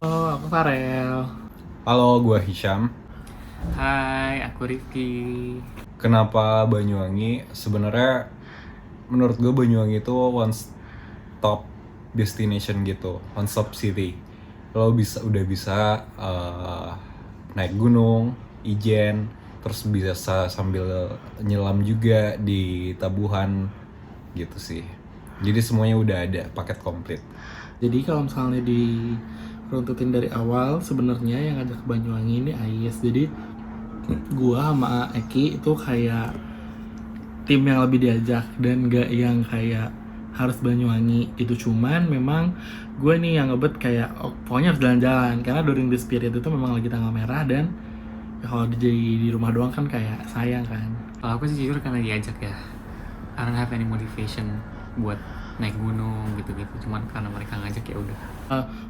Oh, aku Farel. Halo, gue Hisham. Hai, aku Rifki. Kenapa Banyuwangi? Sebenarnya menurut gue Banyuwangi itu one stop destination gitu, one stop city. Lo udah bisa naik gunung, Ijen, terus bisa sambil nyelam juga di Tabuhan gitu sih. Jadi semuanya udah ada paket komplit. Jadi kalau misalnya diruntutin dari awal, sebenarnya yang ngajak ke Banyuwangi ini Ais. Jadi gua sama Eki itu kayak tim yang lebih diajak dan gak yang kayak harus Banyuwangi. Itu cuman memang gue nih yang ngebet kayak pokoknya harus jalan-jalan karena during the spirit itu memang lagi tanggal merah dan ya kalau di rumah doang kan kayak sayang kan. Kalau aku sih jujur karena diajak ya, I don't have any motivation buat naik gunung gitu-gitu. Cuman karena mereka ngajak ya udah.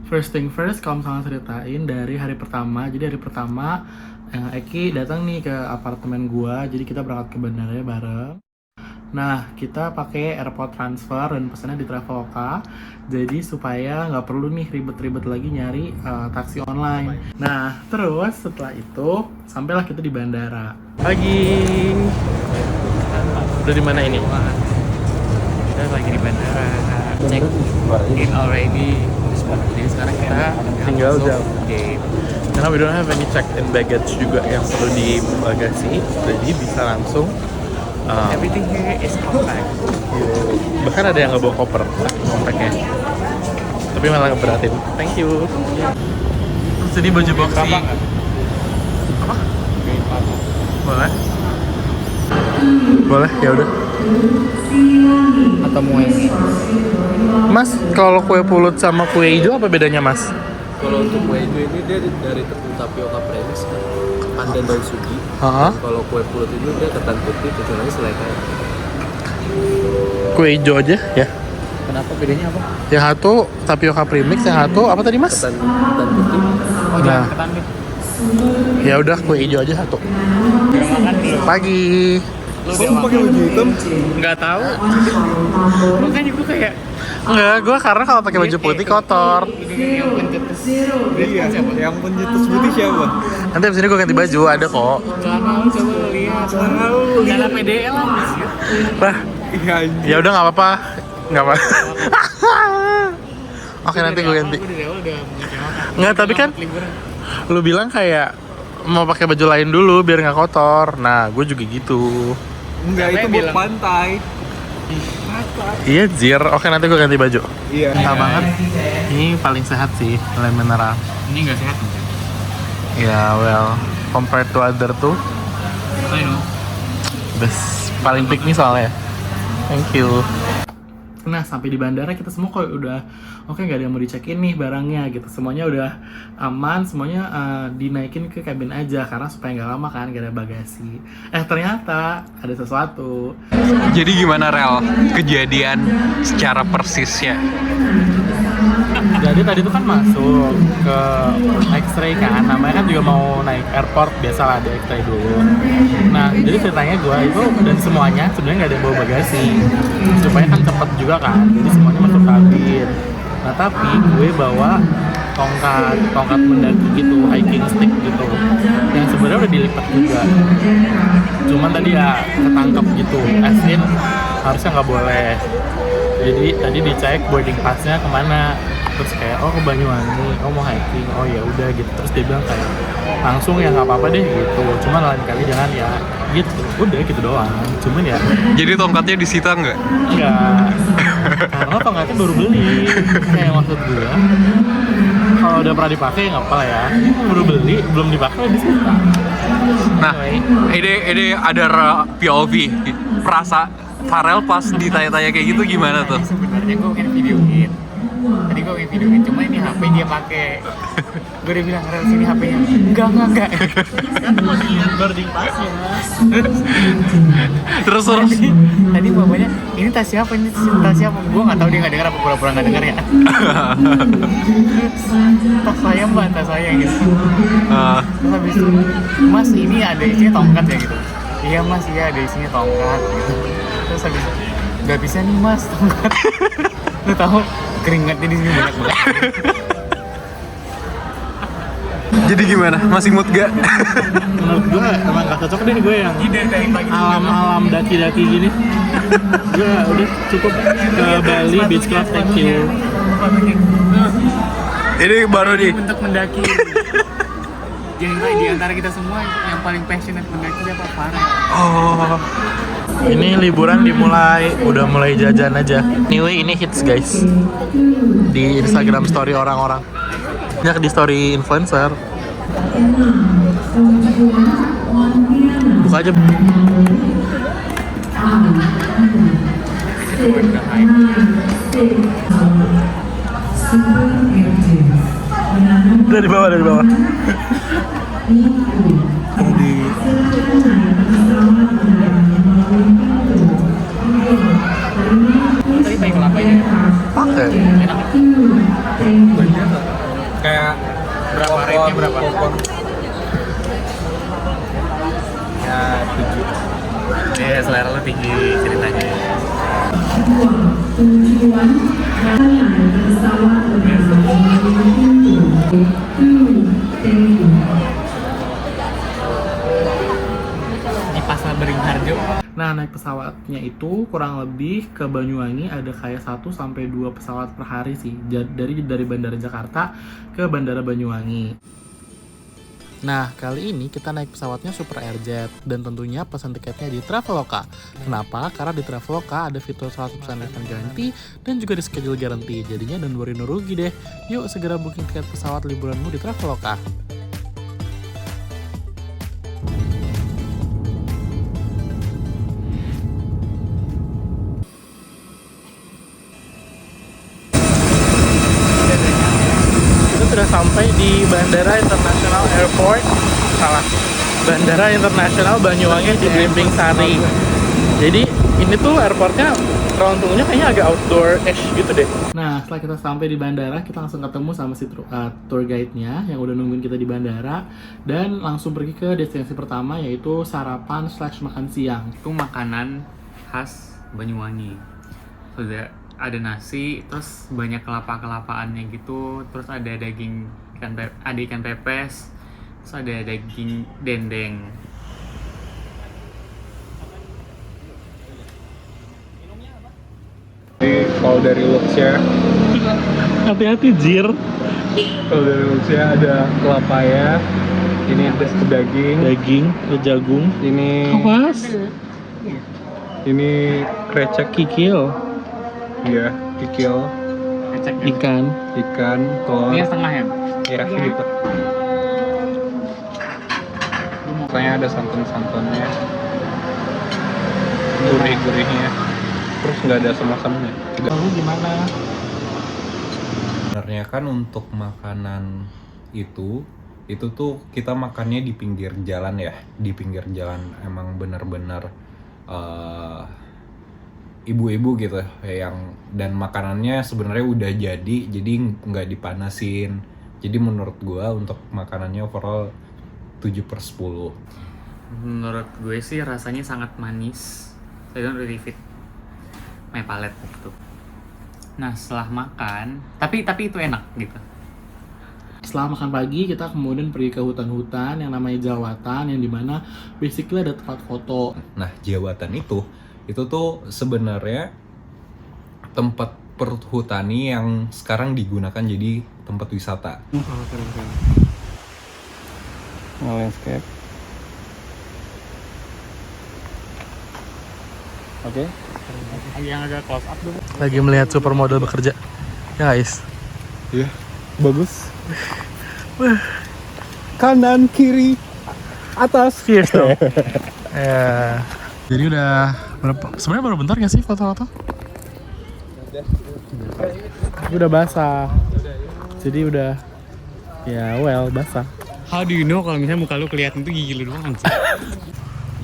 First thing first, kalau misalnya ceritain dari hari pertama. Jadi hari pertama Eki datang nih ke apartemen gua. Jadi kita berangkat ke bandaranya bareng. Nah, kita pakai airport transfer dan pesannya di Traveloka. Jadi supaya nggak perlu nih ribet-ribet lagi nyari taksi online. Nah, terus setelah itu sampailah kita di bandara. Pagi. Udah di mana ini? Kita lagi di bandara, check in already. Jadi sekarang kita Tinggal masuk jam. gate. Karena we don't have any check-in baggage juga yang perlu di bagasi, jadi bisa langsung. Everything here is compact. Bahkan ada yang nggak bawa koper, kompaknya. Tapi malah ngeberatin. Thank you. Terus ini baju boxy. Apa? Boleh? Boleh, ya udah. Atau mau ini? Mas, kalau kue pulut sama kue hijau apa bedanya, Mas? Kalau untuk kue hijau ini dia dari tepung tapioka premis kan, pandan daun sugi. Kalau kue pulut ini dia ketan putih, kecuali selai. Kue hijau aja ya. Kenapa bedanya apa? Yang satu tapioka premix, yang satu apa tadi, Mas? Ketan putih. Oh, Nah. jangan ketan deh. Ya udah kue hijau aja satu. Udah makan belum? Pagi. Lu udah makan? Pakai baju hitam. Nggak tahu. Makanya gue kayak Enggak, gue karena kalau pakai baju putih kotor. yang pencetus. Iya. Yang pencetus putih siapa? Nanti abis ini gue ganti baju, ada kok. Gak mau, coba lu lihat. Karena PDL lah Mas. Bah, Iya. ya udah nggak apa-apa, nggak apa. Oke, nanti gue ganti. Gue dari awal udah mengecewakan. Nggak, tapi kan Liburan. lu bilang kayak mau pakai baju lain dulu biar nggak kotor. Nah, gue juga gitu. Enggak, Siapa itu yang buat bilang? pantai. Iya, Jir. Oke, nanti gue ganti baju. Iya. Enak banget. Ini paling sehat sih, lem mineral. Ini nggak sehat nih. Ya, well, compared to other tuh, I know. best paling pick nih soalnya. Thank you. Nah, sampai di bandara kita semua kok udah oke, nggak ada yang mau dicekin nih barangnya gitu. Semuanya udah aman, semuanya dinaikin ke kabin aja karena supaya nggak lama kan, nggak ada bagasi. Ternyata ada sesuatu. Jadi gimana Rel kejadian secara persisnya? Jadi tadi tuh kan masuk ke X-ray kan, namanya kan juga mau naik airport, biasalah ada X-ray dulu. Nah, jadi ceritanya gue itu dan semuanya sebenarnya nggak ada yang bawa bagasi, supaya kan cepet juga kan, jadi semuanya masuk kabin. Nah, tapi gue bawa tongkat mendaki gitu, hiking stick gitu, yang sebenarnya udah dilipat juga. Cuman tadi ya ketangkep gitu, as in harusnya nggak boleh. Jadi tadi dicek boarding passnya kemana, terus kayak oh ke Banyuwangi, oh mau hiking, oh ya udah gitu. Terus dia bilang kayak langsung ya nggak apa-apa deh gitu, cuman lain kali jangan ya gitu. Udah gitu doang, cuman ya Jadi tongkatnya disita nggak? enggak, karena tongkatnya baru beli. Kayak maksud gue kalau udah pernah dipakai nggak apa-apa ya, baru beli belum dipakai disita. Nah, ini ada POV perasa Farel pas ditanya-tanya kayak gitu gimana tuh? Sebenarnya gue pengen videoin. Tadi gue pengen videoin, cuma ini HP dia pakai. Gue udah bilang Rel sini HP-nya. Enggak. Kan mau dilihat boarding passnya. Terus Tadi bapaknya, ini tas siapa? Ini tas siapa? Gue nggak tahu dia nggak dengar apa pura-pura nggak dengar ya. Tas saya mbak, tas saya gitu. Terus habis itu, Mas ini ada isinya tongkat ya gitu. Iya Mas, iya ada isinya tongkat gitu. Terus habis itu, nggak bisa nih Mas tongkat. Lu tahu keringatnya di sini banyak banget. Jadi gimana? Masih mood gak? Menurut gue emang gak cocok deh gue yang alam-alam daki-daki gini. Gue udah cukup ke Bali Beach Club, thank you. Ini baru nih. Untuk mendaki. Yang di antara kita semua yang paling passionate mendaki siapa? Farah. Oh. Ini liburan udah mulai jajan aja. Anyway, ini hits guys di Instagram story orang-orang. Banyak di story influencer. Buka aja. Dari bawah. Tadi pakai kelapanya. Pakai. Kayak Berapa rate-nya berapa? Ya 7. Iya, selera lo tinggi ceritanya. Di Pasar Beringharjo. Nah, naik pesawatnya itu kurang lebih ke Banyuwangi ada kayak 1 sampai 2 pesawat per hari sih. Dari Bandara Jakarta ke Bandara Banyuwangi. Nah, kali ini kita naik pesawatnya Super Airjet dan tentunya pesan tiketnya di Traveloka. Kenapa? Karena di Traveloka ada fitur 100% refund guarantee dan juga di schedule guarantee. Jadinya dan rugi deh. Yuk segera booking tiket pesawat liburanmu di Traveloka. Sudah sampai di Bandara International Airport, Bandara Internasional Banyuwangi di Blimbing Sari. Jadi ini tuh airportnya teruntungnya kayaknya agak outdoor-ish gitu deh. Nah, setelah kita sampai di bandara, kita langsung ketemu sama si tour guide-nya yang udah nungguin kita di bandara dan langsung pergi ke destinasi pertama yaitu sarapan/makan siang. Itu makanan khas Banyuwangi. Sudah ada nasi, terus banyak kelapa-kelapaannya gitu, terus ada daging ikan pepes, terus ada daging dendeng. Jadi kalau dari looks-nya, Hati-hati Jir. kalau dari looks-nya ada kelapa ya. Ini ada daging, jagung, ini awas, ini krecek, kikil, ya, kikil, ikan. telur, Ini yang setengah ya? ya gitu. Pokoknya ada santan-santannya, gurih-gurihnya, terus nggak ada asam-asamnya. Lalu gimana? Sebenarnya kan untuk makanan itu tuh kita makannya di pinggir jalan ya, di pinggir jalan emang benar-benar ibu-ibu gitu yang, dan makanannya sebenarnya udah jadi nggak dipanasin. Jadi menurut gua untuk makanannya overall 7/10. Menurut gue sih rasanya sangat manis. Saya don't really fit my palate gitu. Nah, setelah makan, tapi itu enak gitu. Setelah makan pagi, kita kemudian pergi ke hutan-hutan yang namanya Jawatan, yang dimana basically ada tempat foto. Nah, Jawatan itu tuh sebenarnya tempat perhutani yang sekarang digunakan jadi tempat wisata. Keren. Landscape. Oke. Yang agak close up dulu. Lagi melihat supermodel bekerja, ya guys. Iya, bagus. Kanan, kiri, atas. Fierce dong. Ya. Jadi udah sebenarnya baru bentar nggak sih foto-foto? Udah basah. Jadi udah ya basah. How do you know kalau misalnya muka lu kelihatan tuh gigi lu doang sih?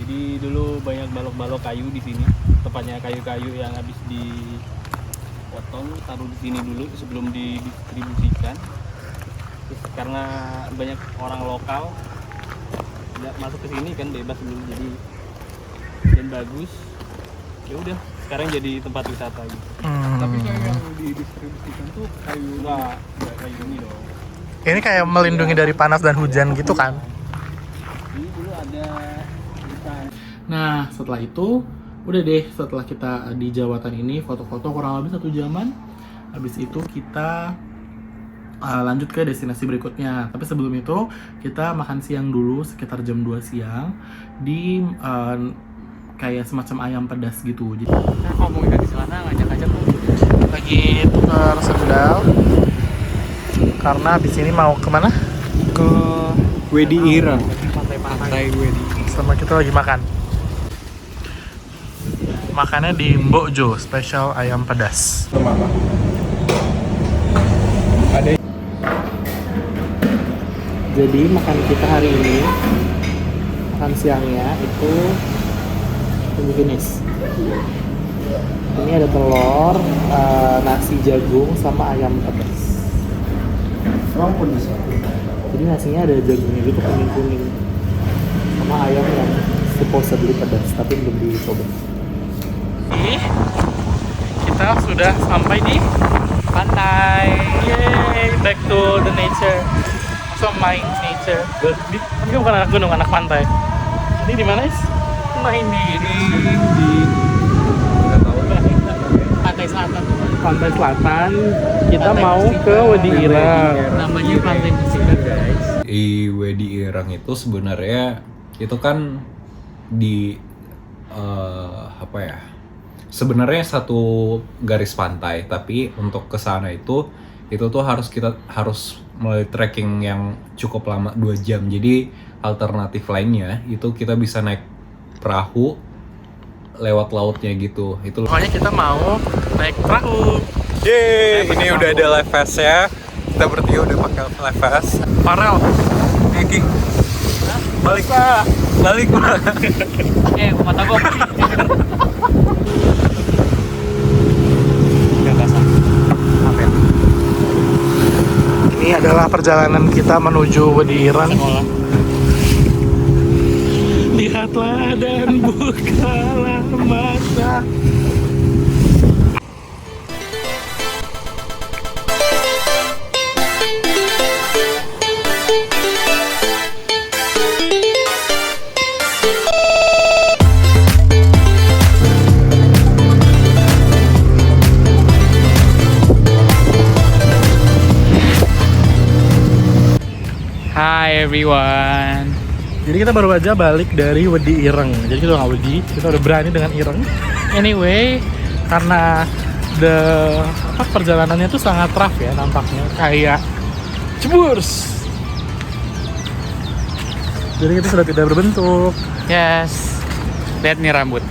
Jadi dulu banyak balok-balok kayu di sini, tepatnya kayu-kayu yang habis dipotong taruh di sini dulu sebelum didistribusikan. Terus karena banyak orang lokal nggak masuk ke sini kan bebas dulu, jadi dan bagus. Ya udah, sekarang jadi tempat wisata gitu. Tapi kayu yang didistribusikan tuh kayu Enggak kayu ini dong. Ini kayak melindungi dari panas dan hujan gitu kan. Ini dulu ada hutan. Nah, setelah itu udah deh, setelah kita di Jawatan ini foto-foto kurang lebih 1 jaman. Habis itu kita lanjut ke destinasi berikutnya. Tapi sebelum itu kita makan siang dulu sekitar jam 2 siang di kayak semacam ayam pedas gitu. Jadi Nah, ngomongin kaki selatan ngajak-ngajak tuh. lagi tukar sendal karena habis ini mau kemana? Ke Wedi Ireng. Pantai-pantai Wedi. Sama kita lagi makan. Makannya di Mbok Jo, spesial ayam pedas. Ada. Jadi makan kita hari ini, makan siangnya itu jenis. Ini ada telur, nasi jagung, sama ayam pedas. Jadi nasinya ada jagungnya gitu, kuning-kuning, sama ayam yang supposedly pedas, tapi belum dicoba. Ini kita sudah sampai di pantai. Yay, back to the nature. So my nature. Ini bukan anak gunung, anak pantai. Ini di mana, Is? Main di Pantai selatan. Pantai Selatan. Kita mau ke Wedi Ireng. Namanya pantai Musika, guys. Di Wedi Ireng itu sebenarnya itu kan di apa ya? Sebenarnya satu garis pantai, tapi untuk ke sana itu tuh kita harus melalui trekking yang cukup lama 2 jam. Jadi alternatif lainnya itu kita bisa naik perahu lewat lautnya gitu. Itu Pokoknya kita mau naik perahu. yeay, ini udah ada live vest ya. Kita bertiga udah pakai live vest. Farel. Eki, balik lah, balik lah. Mata gua. Ini adalah perjalanan kita menuju Wedi Ireng. Sekolah. Lihatlah dan bukalah mata. Hi everyone. Jadi kita baru aja balik dari Wedi Ireng. Jadi kita nggak Wedi, kita udah berani dengan Ireng. Anyway, karena perjalanannya tuh sangat rough ya nampaknya, kayak ceburs. Jadi kita sudah tidak berbentuk. Yes. Lihat nih rambut.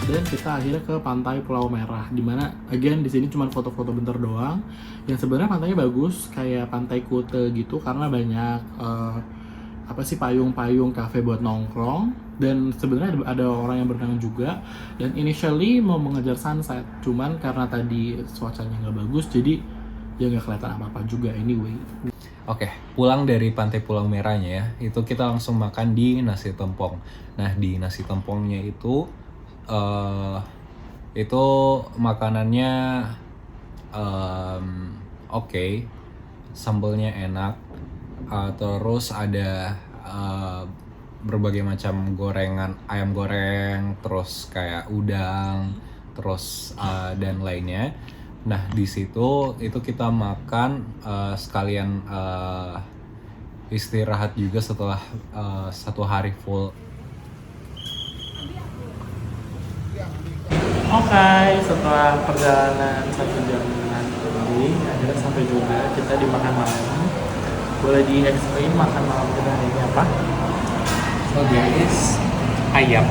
Dan kita akhirnya ke pantai Pulau Merah, dimana again di sini cuma foto-foto bentar doang. Yang sebenarnya pantainya bagus, kayak pantai Kute gitu, karena banyak payung-payung kafe buat nongkrong. Dan sebenarnya ada orang yang berenang juga. Dan initially mau mengejar sunset, cuman karena tadi cuacanya nggak bagus, jadi ya nggak kelihatan apa-apa juga anyway. Oke, pulang dari pantai Pulau Merahnya ya, itu kita langsung makan di nasi tempong. Nah, di nasi tempongnya itu makanannya oke, sambelnya enak, terus ada berbagai macam gorengan, ayam goreng, terus kayak udang, terus dan lainnya. Nah, di situ itu kita makan sekalian istirahat juga setelah 1 hari full. Oke, setelah perjalanan 1 jam lebih, akhirnya sampai juga kita di makan malam. Boleh di-explain makan malam kita hari ini apa? So guys, ayam.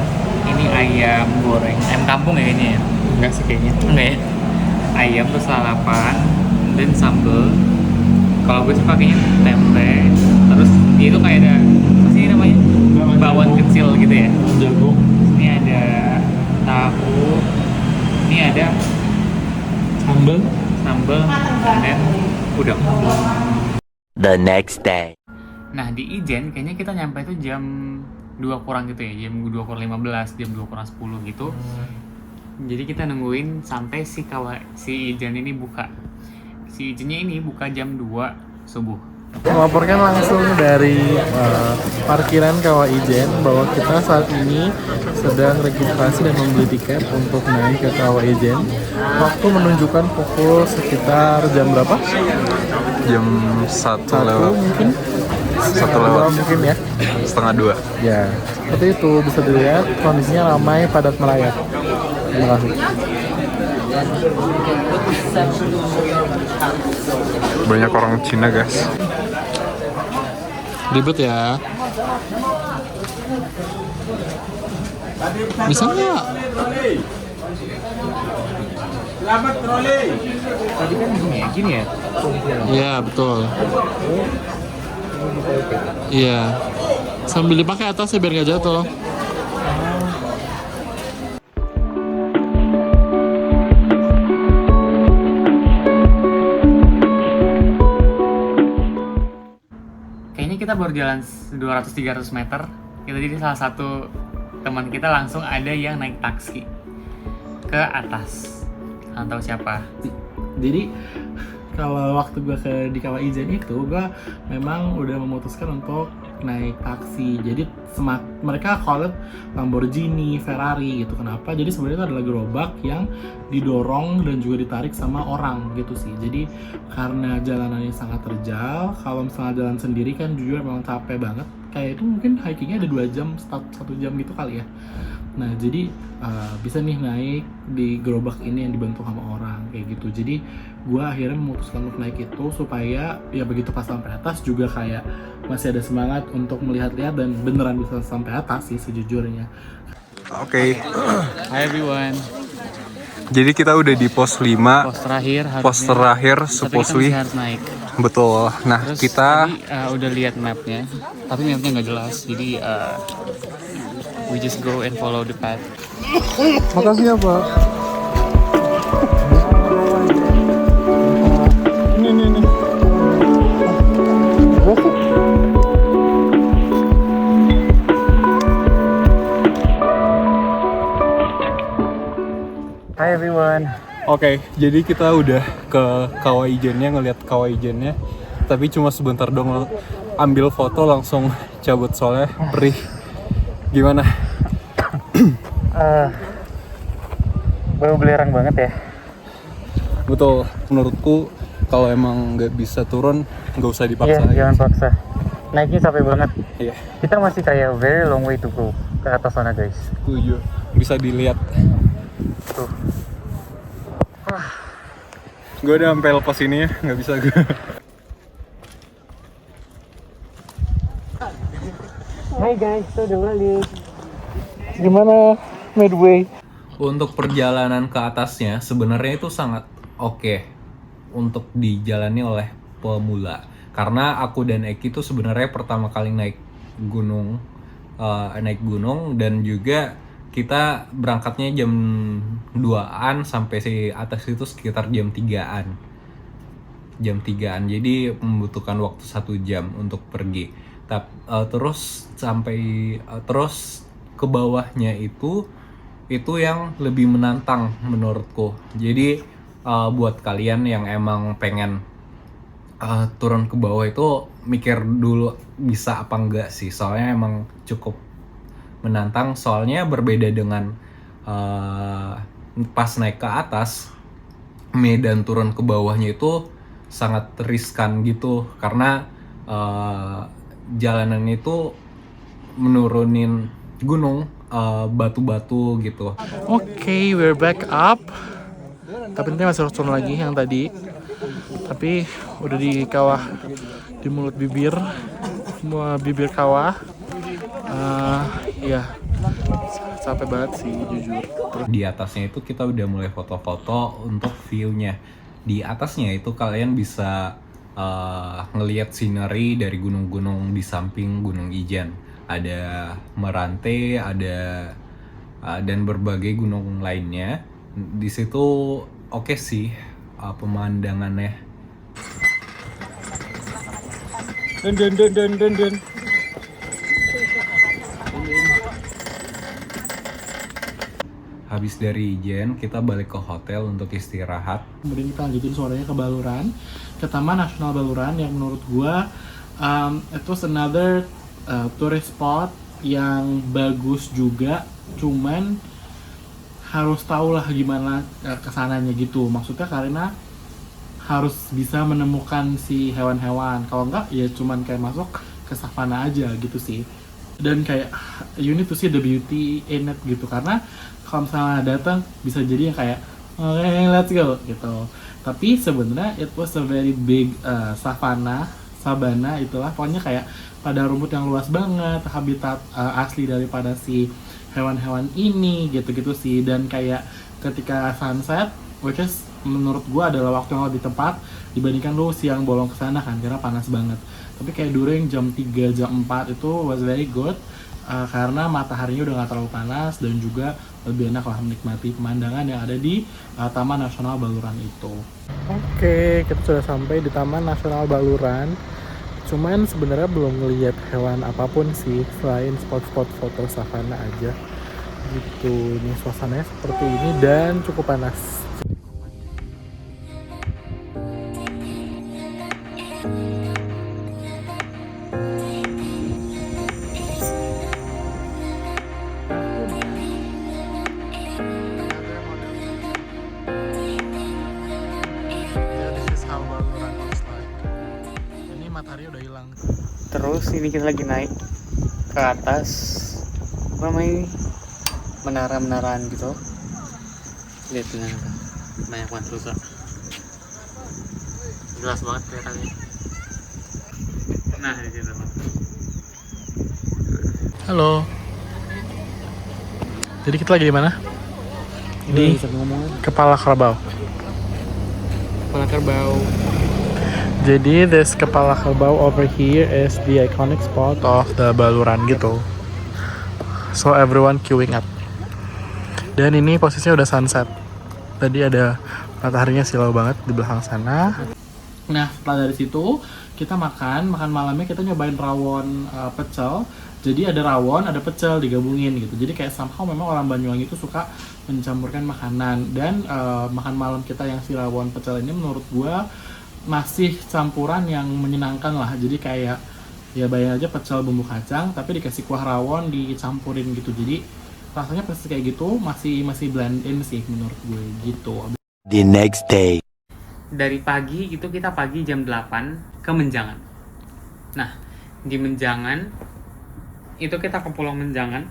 Ini ayam goreng. Ayam kampung ya ini ya? Enggak sih kayaknya. Enggak ya? Ayam terus lalapan dan sambal. Kalau gue sih pakainya tempe. Terus dia itu kayak ada apa sih namanya? Bawang kecil gitu ya. Jagung. Ini ada tahu. Ini ada Sambal. sambal dan udang. The next day. Nah di Ijen kayaknya kita nyampe itu jam 2 kurang gitu ya, jam 2 kurang 15, jam 2 kurang 10 gitu. Jadi kita nungguin sampai si Ijen ini buka. Si Ijennya ini buka jam 2 subuh. Melaporkan langsung dari parkiran Kawah Ijen bahwa kita saat ini sedang registrasi dan membeli tiket untuk naik ke Kawah Ijen. Waktu menunjukkan pukul sekitar jam berapa? Jam 1 lewat Mungkin 1 lewat mungkin ya. setengah 2. Ya, seperti itu bisa dilihat kondisinya ramai padat merayap. Terima kasih. Banyak orang Cina guys. Ribet ya. Bisa nggak? Tadi kan gini ya? Iya betul. Iya. Sambil dipakai atasnya biar nggak jatuh. Kayaknya kita baru jalan 200-300 meter. Kita jadi salah satu teman kita langsung ada yang naik taksi ke atas. Kalian tahu siapa? Jadi kalau waktu gue di Kawah Ijen itu gue memang udah memutuskan untuk naik taksi. Jadi mereka call it Lamborghini, Ferrari gitu. Kenapa? Jadi sebenarnya itu adalah gerobak yang didorong dan juga ditarik sama orang gitu sih. Jadi karena jalanannya sangat terjal, kalau misalnya jalan sendiri kan jujur memang capek banget. Kayak itu mungkin hikingnya ada 2 jam, 1 jam gitu kali ya. Nah jadi bisa nih naik di gerobak ini yang dibantu sama orang kayak gitu. Jadi gue akhirnya memutuskan untuk naik itu supaya ya begitu pas sampai atas juga kayak masih ada semangat untuk melihat-lihat dan beneran bisa sampai atas sih sejujurnya. Oke. Hi everyone. Jadi kita udah di pos 5. Pos terakhir harusnya. supposedly. Tapi kita masih harus naik. Betul. Nah, Terus kita tadi, udah lihat mapnya, tapi mapnya nggak jelas. Jadi we just go and follow the path. Makasih ya Pak. Ini. Hi everyone. Oke, jadi kita udah ke Kawah Ijennya, ngeliat Kawah Ijennya. Tapi cuma sebentar dong ambil foto langsung cabut soalnya perih. Gimana? Baru belerang banget ya. Betul, menurutku kalau emang nggak bisa turun nggak usah dipaksa. Iya, jangan paksa. Naiknya capek banget. Iya, Kita masih kayak very long way to go ke atas sana guys. setuju. Bisa dilihat. Tuh. Gue udah sampai lepas ini ya, nggak bisa gue. Hai guys, udah balik. Gimana Midway? Untuk perjalanan ke atasnya sebenarnya itu sangat oke untuk dijalani oleh pemula. Karena aku dan Eki itu sebenarnya pertama kali naik gunung dan juga kita berangkatnya jam 2-an sampai si atas itu sekitar jam 3-an. Jadi membutuhkan waktu 1 jam untuk pergi. Terus ke bawahnya itu yang lebih menantang menurutku. Jadi buat kalian yang emang pengen turun ke bawah itu mikir dulu bisa apa enggak sih, soalnya emang cukup menantang. Soalnya berbeda dengan pas naik ke atas, medan turun ke bawahnya itu sangat riskan gitu, karena jalanan itu menurunin gunung, batu-batu gitu. Oke, we're back up. Tapi nanti masih harus turun lagi yang tadi. Tapi udah di kawah, di mulut bibir kawah. Ya, capek banget sih jujur. Di atasnya itu kita udah mulai foto-foto untuk view-nya. Di atasnya itu kalian bisa ngelihat scenery dari gunung-gunung di samping Gunung Ijen. Ada Meranti, dan berbagai gunung lainnya. Di situ oke sih pemandangannya. Den. Habis dari Ijen, kita balik ke hotel untuk istirahat. Kemudian kita lanjutin sorenya ke Baluran, ke Taman Nasional Baluran yang menurut gua itu another tourist spot yang bagus juga, cuman harus tahu lah gimana kesananya gitu. Maksudnya karena harus bisa menemukan si hewan-hewan. Kalau enggak ya cuman kayak masuk ke savana aja gitu sih. Dan kayak you need to see the beauty in it gitu, karena kalau misalnya datang bisa jadi yang kayak okay, let's go gitu. Tapi sebenarnya it was a very big sabana itulah, pokoknya kayak pada rumput yang luas banget, habitat asli daripada si hewan-hewan ini gitu-gitu sih. Dan kayak ketika sunset, which is menurut gua adalah waktu yang lebih tepat dibandingkan lu siang bolong ke sana kan, karena panas banget. Tapi kayak during jam 3, jam 4 itu was very good karena mataharinya udah gak terlalu panas dan juga lebih enak lah menikmati pemandangan yang ada di Taman Nasional Baluran itu. Oke, kita sudah sampai di Taman Nasional Baluran. Cuman sebenarnya belum ngelihat hewan apapun sih selain spot-spot foto savana aja. Gitu, ini suasananya seperti ini dan cukup panas. Ini matahari udah hilang. Terus ini kita lagi naik ke atas apa namanya, menara-menaraan gitu. Lihat dengan banyak banget rusa. Jelas banget kelihatannya. Nah, di situ. Halo. Jadi kita lagi di mana? Di Kepala Kerbau. Kepala kerbau. Jadi this Kepala Kerbau over here is the iconic spot of the Baluran gitu. So everyone queuing up. Dan ini posisinya udah sunset. Tadi ada mataharinya silau banget di belakang sana. Nah, setelah dari situ kita makan malamnya kita nyobain rawon pecel. Jadi ada rawon, ada pecel digabungin gitu. Jadi kayak somehow memang orang Banyuwangi itu suka mencampurkan makanan. Dan makan malam kita yang si rawon pecel ini menurut gua masih campuran yang menyenangkan lah. Jadi kayak ya bayangin aja pecel bumbu kacang tapi dikasih kuah rawon dicampurin gitu. Jadi rasanya pasti kayak gitu, masih blend in sih menurut gue gitu. The next day. Dari pagi itu kita pagi jam 8 ke Menjangan. Nah, di Menjangan itu kita ke Pulau Menjangan.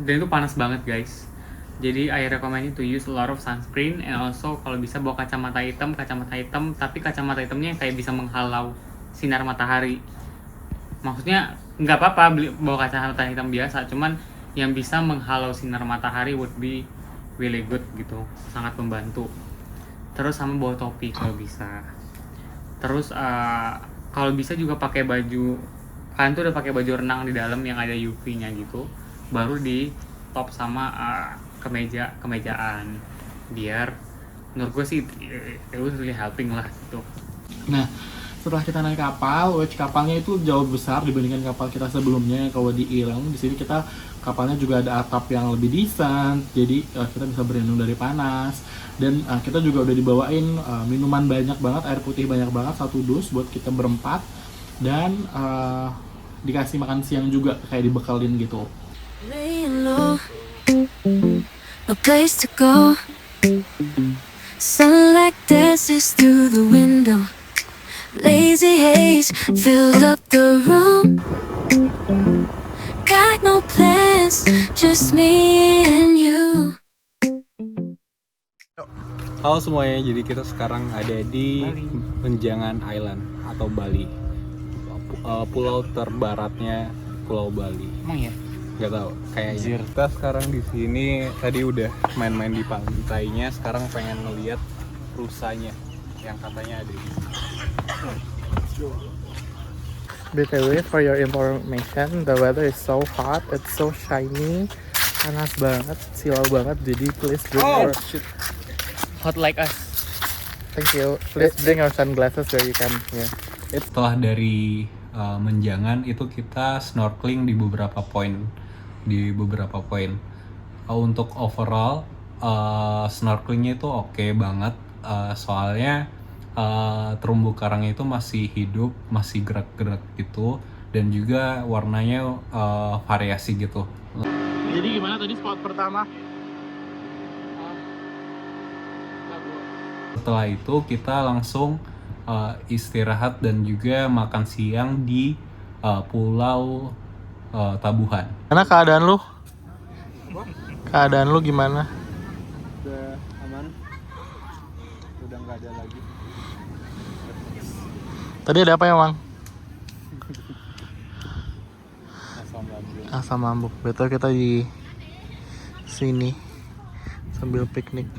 Dan itu panas banget guys. Jadi I recommend you to use a lot of sunscreen, and also kalau bisa bawa kacamata hitam, tapi kacamata hitamnya yang kayak bisa menghalau sinar matahari. Maksudnya nggak apa-apa bawa kacamata hitam biasa, cuman yang bisa menghalau sinar matahari would be really good gitu, sangat membantu. Terus sama bawa topi kalau bisa. Terus kalau bisa juga pakai baju, kalian tuh udah pakai baju renang di dalam yang ada UV-nya gitu, baru di top sama kemejaan, biar menurut gue sih it was really helping lah gitu. Nah, setelah kita naik kapal, which kapalnya itu jauh besar dibandingkan kapal kita sebelumnya kalau di Ireng. Di sini kita kapalnya juga ada atap yang lebih decent, jadi kita bisa berlindung dari panas. Dan kita juga udah dibawain minuman banyak banget, air putih banyak banget, 1 dus buat kita berempat. Dan dikasih makan siang juga kayak dibekelin gitu. Laying low, no place to go. Sunlight dances through the window. Lazy haze filled up the room. Got no plans, just me and you. Halo semuanya, jadi kita sekarang ada di Menjangan Island atau Bali. Pulau terbaratnya Pulau Bali. Emang ya? Gak tahu, kayaknya. Kita sekarang di sini tadi udah main-main di pantainya, sekarang pengen ngeliat rusanya yang katanya ada di sini. BTW, for your information, the weather is so hot, it's so shiny, panas banget, silau banget, jadi please bring your... Hot like us. Thank you. Please bring your sunglasses where you can. Yeah. Setelah dari Menjangan itu kita snorkeling di beberapa poin. Untuk overall snorkelingnya itu oke banget, soalnya terumbu karang itu masih hidup, masih gerak-gerak gitu, dan juga warnanya variasi gitu. Jadi gimana tadi spot pertama? Setelah itu kita langsung istirahat dan juga makan siang di Pulau Tabuhan. Mana keadaan lu? Keadaan lu gimana? Udah aman, udah nggak ada lagi. Tadi ada apa ya, Mang? Asam lambung. Asam lambung. Betul, kita di sini sambil piknik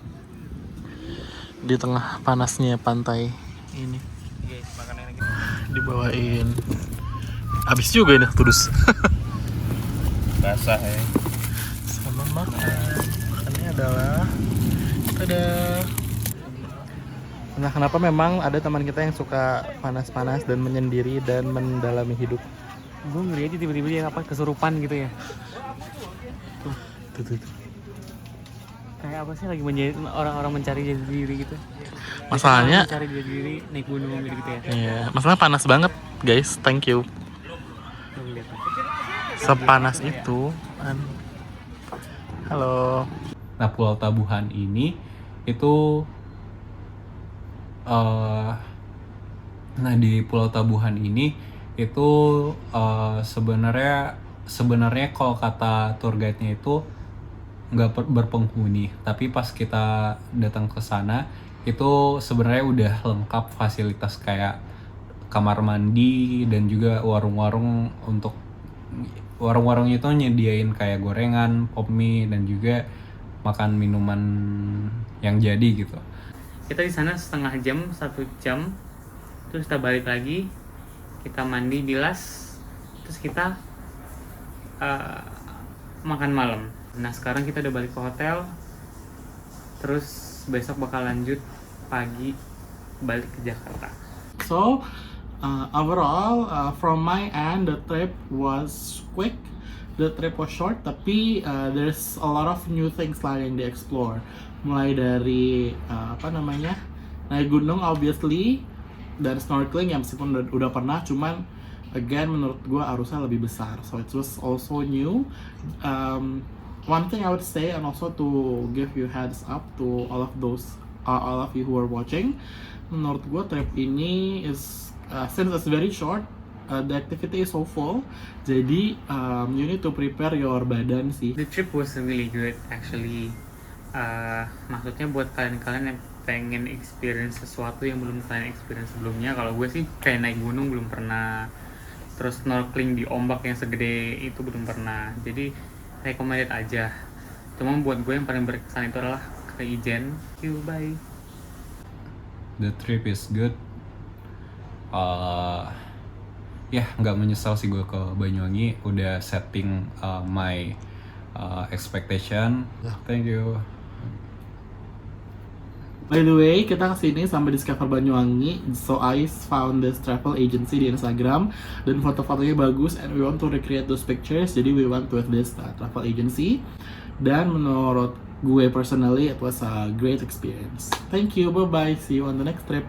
di tengah panasnya pantai ini. Guys, makannya lagi. Dibawain. Habis juga ini terus. Basah ya. Selamat makan. Makannya adalah ada. Nah, kenapa memang ada teman kita yang suka panas-panas dan menyendiri dan mendalami hidup? Gue ngeri aja tiba-tiba dia apa kesurupan gitu ya. Tuh. Kayak apa sih lagi orang-orang mencari jati diri gitu. Masalahnya, Biasanya orang mencari jati diri naik gunung gitu ya. iya, masalahnya panas banget, guys. Thank you. Lo lihat. Sepanas itu. Halo. Nah, Pulau Tabuhan ini itu nah di Pulau Tabuhan ini itu sebenarnya kalau kata tour guide-nya itu nggak berpenghuni, tapi pas kita datang ke sana itu sebenarnya udah lengkap fasilitas kayak kamar mandi dan juga warung-warung itu nyediain kayak gorengan, pop mie, dan juga makan minuman yang jadi gitu. Kita di sana setengah jam, 1 jam, terus kita balik lagi, kita mandi, bilas, terus kita makan malam. Nah sekarang kita udah balik ke hotel, terus besok bakal lanjut pagi balik ke Jakarta. So, overall, from my end, the trip was quick. The trip was short, tapi there's a lot of new things lah yang di-explore. Mulai dari naik gunung obviously, dan snorkeling yang meskipun udah pernah, cuman again menurut gue arusnya lebih besar. So it was also new. One thing I would say, and also to give you heads up to all of you who are watching, menurut gue trip ini is since it's very short, the activity is so full, jadi you need to prepare your badan sih. The trip was really good actually. Maksudnya buat kalian-kalian yang pengen experience sesuatu yang belum kalian experience sebelumnya. Kalau gue sih kayak naik gunung belum pernah, terus snorkeling di ombak yang segede itu belum pernah, jadi recommended aja. Cuma buat gue yang paling berkesan itu adalah ke Ijen. Bye. The trip is good. Nggak menyesal sih gue ke Banyuwangi, udah setting my expectation. Thank you. By the way, kita kesini sampai discover Banyuwangi, so I found this travel agency di Instagram, dan foto-fotonya bagus, and we want to recreate those pictures, jadi we went with this travel agency, dan menurut gue personally, it was a great experience. Thank you, bye-bye, see you on the next trip.